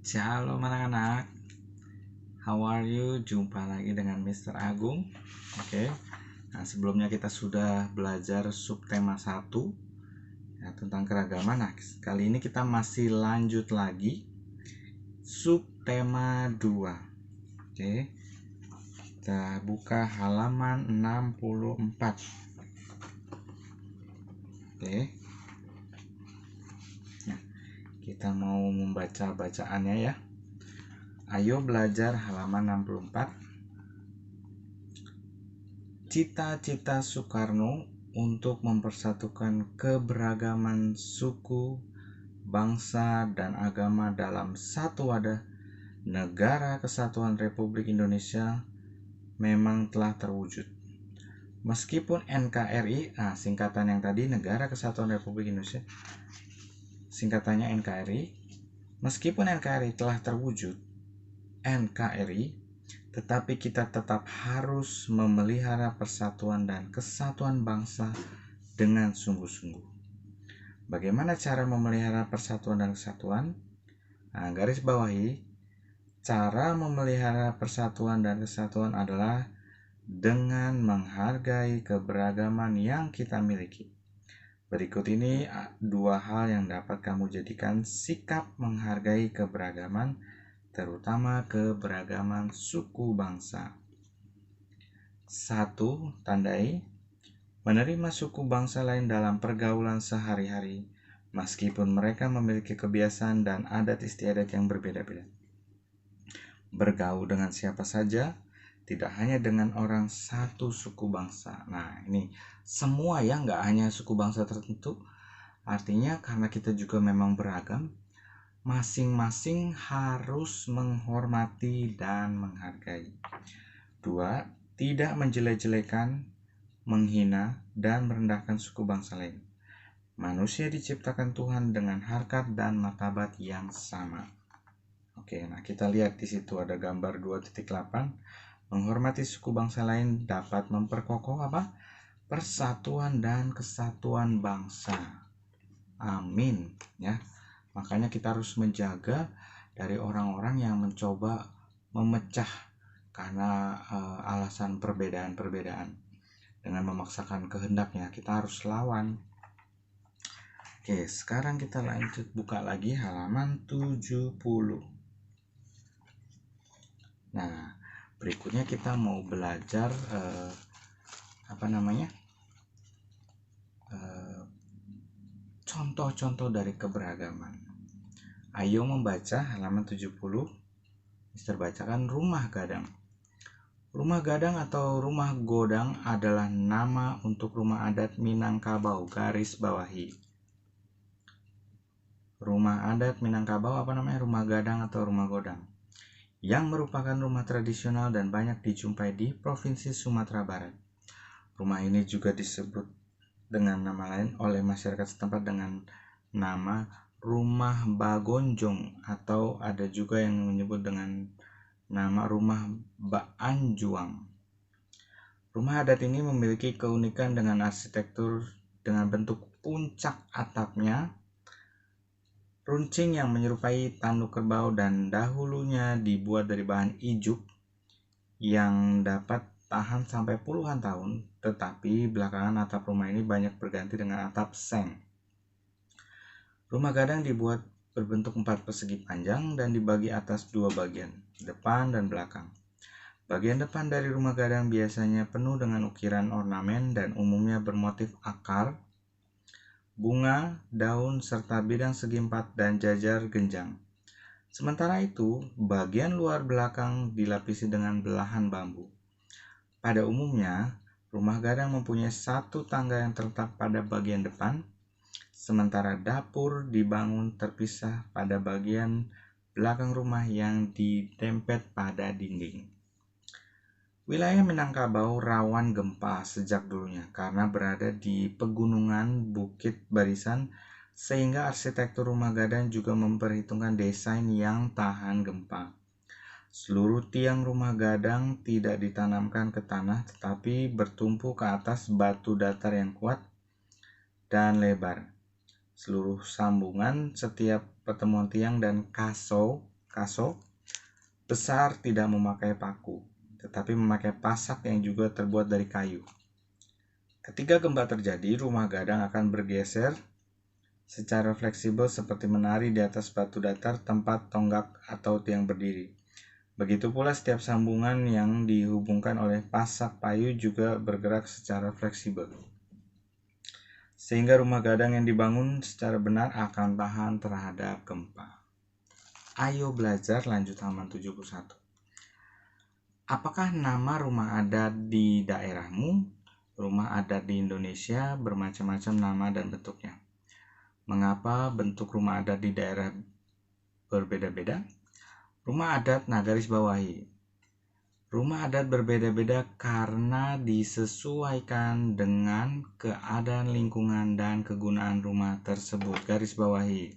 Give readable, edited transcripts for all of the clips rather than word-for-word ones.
Shalom anak-anak, how are you? Jumpa lagi dengan Mr. Agung. Oke. Nah, sebelumnya kita sudah belajar subtema 1 ya, tentang keragaman. Nah, kali ini kita masih lanjut lagi subtema 2. Oke. Kita buka halaman 64. Oke. Nah, kita mau membaca bacaannya ya. Ayo belajar halaman 64. Cita-cita Soekarno untuk mempersatukan keberagaman suku, bangsa, dan agama dalam satu wadah Negara Kesatuan Republik Indonesia memang telah terwujud. Meskipun NKRI, singkatan yang tadi Negara Kesatuan Republik Indonesia, singkatannya NKRI. Meskipun NKRI telah terwujud, NKRI, tetapi kita tetap harus memelihara persatuan dan kesatuan bangsa dengan sungguh-sungguh. Bagaimana cara memelihara persatuan dan kesatuan? Garis bawahi, cara memelihara persatuan dan kesatuan adalah dengan menghargai keberagaman yang kita miliki. Berikut ini 2 hal yang dapat kamu jadikan sikap menghargai keberagaman, terutama keberagaman suku bangsa. 1. Tandai menerima suku bangsa lain dalam pergaulan sehari-hari, meskipun mereka memiliki kebiasaan dan adat istiadat yang berbeda-beda. Bergaul dengan siapa saja, tidak hanya dengan orang satu suku bangsa. Nah, ini semua ya, nggak hanya suku bangsa tertentu. Artinya karena kita juga memang beragam, masing-masing harus menghormati dan menghargai. 2. Tidak menjelek-jelekan, menghina, dan merendahkan suku bangsa lain. Manusia diciptakan Tuhan dengan harkat dan martabat yang sama. Oke, nah kita lihat di situ ada gambar 2.8. Menghormati suku bangsa lain dapat memperkokoh persatuan dan kesatuan bangsa. Amin ya. Makanya kita harus menjaga dari orang-orang yang mencoba memecah karena alasan perbedaan-perbedaan. Dengan memaksakan kehendaknya, kita harus lawan. Oke, sekarang kita lanjut buka lagi halaman 70. Nah, berikutnya kita mau belajar contoh-contoh dari keberagaman. Ayo membaca halaman 70. Mister bacakan rumah gadang. Rumah gadang atau rumah godang adalah nama untuk rumah adat Minangkabau. Garis bawahi. Rumah adat Minangkabau rumah gadang atau rumah godang, yang merupakan rumah tradisional dan banyak dijumpai di Provinsi Sumatera Barat. Rumah ini juga disebut dengan nama lain oleh masyarakat setempat dengan nama Rumah Bagonjong, atau ada juga yang menyebut dengan nama Rumah Baanjuang. Rumah adat ini memiliki keunikan dengan arsitektur dengan bentuk puncak atapnya, runcing yang menyerupai tanduk kerbau, dan dahulunya dibuat dari bahan ijuk yang dapat tahan sampai puluhan tahun, tetapi belakangan atap rumah ini banyak berganti dengan atap seng. Rumah gadang dibuat berbentuk 4 persegi panjang dan dibagi atas 2 bagian, depan dan belakang. Bagian depan dari rumah gadang biasanya penuh dengan ukiran ornamen dan umumnya bermotif akar, bunga, daun, serta bidang segi 4 dan jajar genjang. Sementara itu, bagian luar belakang dilapisi dengan belahan bambu. Pada umumnya, rumah gadang mempunyai 1 tangga yang terletak pada bagian depan, sementara dapur dibangun terpisah pada bagian belakang rumah yang ditempel pada dinding. Wilayah Minangkabau rawan gempa sejak dulunya karena berada di pegunungan bukit barisan, sehingga arsitektur rumah gadang juga memperhitungkan desain yang tahan gempa. Seluruh tiang rumah gadang tidak ditanamkan ke tanah, tetapi bertumpu ke atas batu datar yang kuat dan lebar. Seluruh sambungan setiap pertemuan tiang dan kaso besar tidak memakai paku, tetapi memakai pasak yang juga terbuat dari kayu. Ketika gempa terjadi, rumah gadang akan bergeser secara fleksibel seperti menari di atas batu datar, tempat tonggak atau tiang berdiri. Begitu pula setiap sambungan yang dihubungkan oleh pasak payu juga bergerak secara fleksibel, sehingga rumah gadang yang dibangun secara benar akan tahan terhadap gempa. Ayo belajar, lanjut halaman 71. Apakah nama rumah adat di daerahmu? Rumah adat di Indonesia bermacam-macam nama dan bentuknya. Mengapa bentuk rumah adat di daerah berbeda-beda? Rumah adat, nah garis bawahi. Rumah adat berbeda-beda karena disesuaikan dengan keadaan lingkungan dan kegunaan rumah tersebut. Garis bawahi.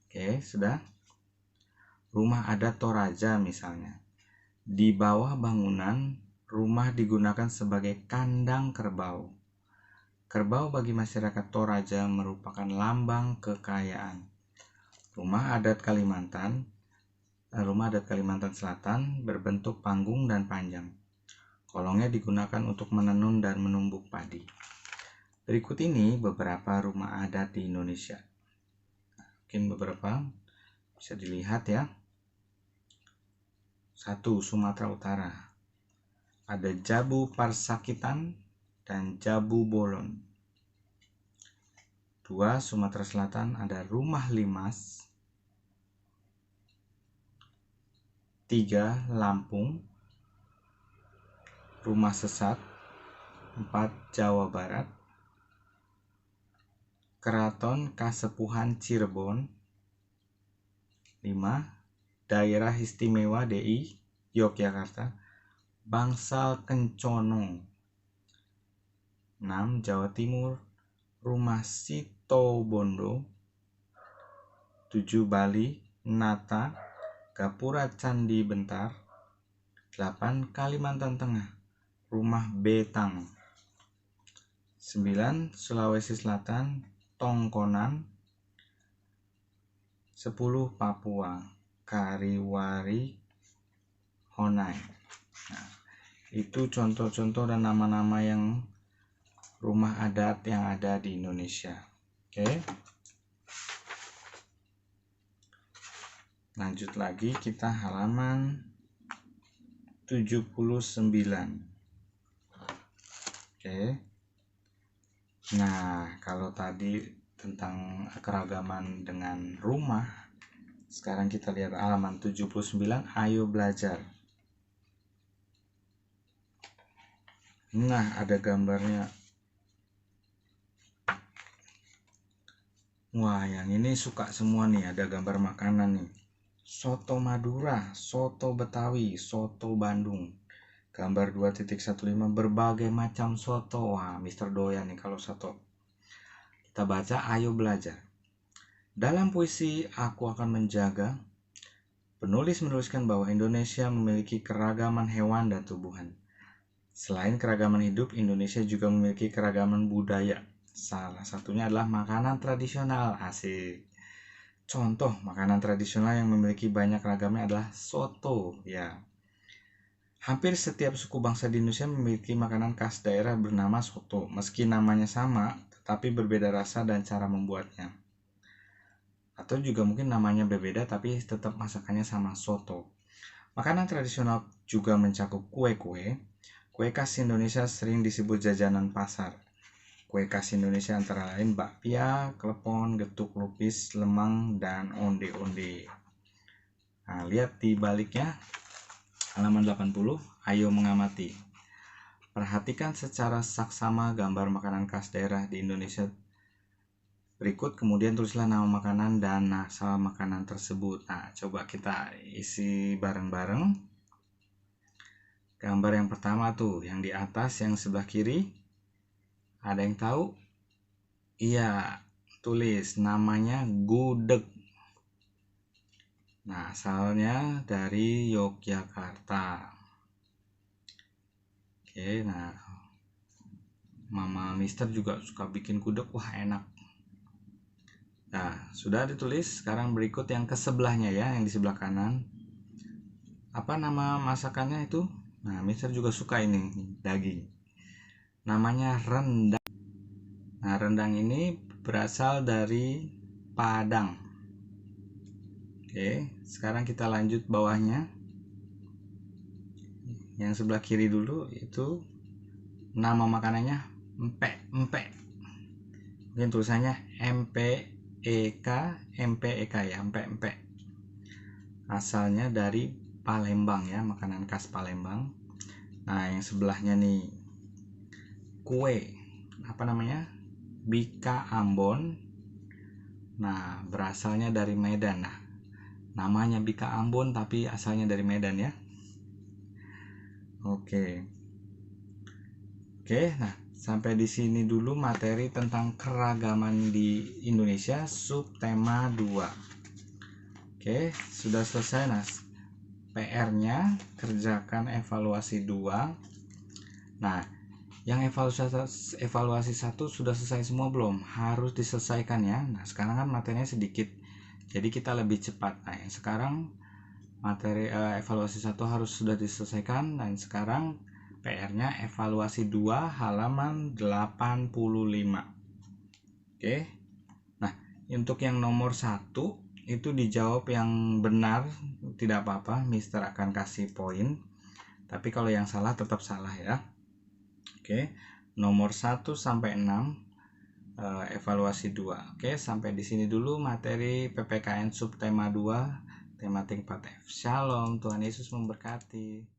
Oke, sudah. Rumah adat Toraja misalnya. Di bawah bangunan, rumah digunakan sebagai kandang kerbau. Kerbau bagi masyarakat Toraja merupakan lambang kekayaan. Rumah adat Kalimantan Selatan berbentuk panggung dan panjang. Kolongnya digunakan untuk menenun dan menumbuk padi. Berikut ini beberapa rumah adat di Indonesia. Mungkin beberapa bisa dilihat ya. 1. Sumatera Utara. Ada Jabu Parsakitan dan Jabu Bolon. 2. Sumatera Selatan ada Rumah Limas. 3. Lampung, Rumah Sesat. 4. Jawa Barat, Keraton Kasepuhan Cirebon. 5. Daerah Istimewa DI Yogyakarta, Bangsal Kencono. 6. Jawa Timur, Rumah Sitobondo. 7. Bali, Nata, Gapura Candi Bentar. 8. Kalimantan Tengah, Rumah Betang. 9. Sulawesi Selatan, Tongkonan. 10. Papua, Kariwari Honai. Nah, itu contoh-contoh dan nama-nama yang rumah adat yang ada di Indonesia. Oke. Lanjut lagi, kita halaman 79. Oke. Nah, kalau tadi tentang keragaman dengan rumah, sekarang kita lihat halaman 79. Ayo belajar. Nah, ada gambarnya. Wah, yang ini suka semua nih, ada gambar makanan nih. Soto Madura, soto Betawi, soto Bandung. Gambar 2.15 berbagai macam soto. Wah, Mister doyan nih kalau soto. Kita baca, ayo belajar. Dalam puisi Aku Akan Menjaga, penulis menuliskan bahwa Indonesia memiliki keragaman hewan dan tumbuhan. Selain keragaman hidup, Indonesia juga memiliki keragaman budaya. Salah satunya adalah makanan tradisional. Asik. Contoh makanan tradisional yang memiliki banyak ragamnya adalah soto, ya. Hampir setiap suku bangsa di Indonesia memiliki makanan khas daerah bernama soto. Meski namanya sama, tetapi berbeda rasa dan cara membuatnya. Atau juga mungkin namanya berbeda tapi tetap masakannya sama, soto. Makanan tradisional juga mencakup kue-kue. Kue khas Indonesia sering disebut jajanan pasar. Kue khas Indonesia antara lain bakpia, klepon, getuk lupis, lemang, dan onde-onde. Nah, lihat di baliknya, halaman 80, ayo mengamati. Perhatikan secara saksama gambar makanan khas daerah di Indonesia berikut, kemudian tulislah nama makanan dan asal makanan tersebut. Nah, coba kita isi bareng-bareng. Gambar yang pertama tuh, yang di atas, yang sebelah kiri. Ada yang tahu? Iya, tulis namanya gudeg. Nah, asalnya dari Yogyakarta. Oke, nah Mama Mister juga suka bikin gudeg, wah enak. Nah, sudah ditulis. Sekarang berikut yang ke sebelahnya ya, yang di sebelah kanan. Apa nama masakannya itu? Nah, Mister juga suka ini, daging. Namanya rendang. Nah, rendang ini berasal dari Padang. Oke, sekarang kita lanjut bawahnya. Yang sebelah kiri dulu itu nama makanannya empek. Mungkin tulisannya MPEK ya, empek. Asalnya dari Palembang ya, makanan khas Palembang. Nah, yang sebelahnya nih kue, apa namanya? Bika Ambon. Nah, berasalnya dari Medan. Nah, namanya Bika Ambon tapi asalnya dari Medan ya. Oke. Oke, nah sampai di sini dulu materi tentang keragaman di Indonesia subtema 2. Oke, sudah selesai Nas. PR-nya kerjakan evaluasi 2. Nah, yang evaluasi 1 sudah selesai semua belum? Harus diselesaikan ya. Nah, sekarang kan materinya sedikit. Jadi kita lebih cepat. Nah, yang sekarang materi evaluasi 1 harus sudah diselesaikan dan sekarang PR-nya evaluasi 2 halaman 85. Oke. Nah, untuk yang nomor 1 itu dijawab yang benar, tidak apa-apa, Mister akan kasih poin. Tapi kalau yang salah tetap salah ya. Oke. Nomor 1 sampai 6 evaluasi 2. Oke, sampai di sini dulu materi PPKN subtema 2 tematik 4F. Shalom, Tuhan Yesus memberkati.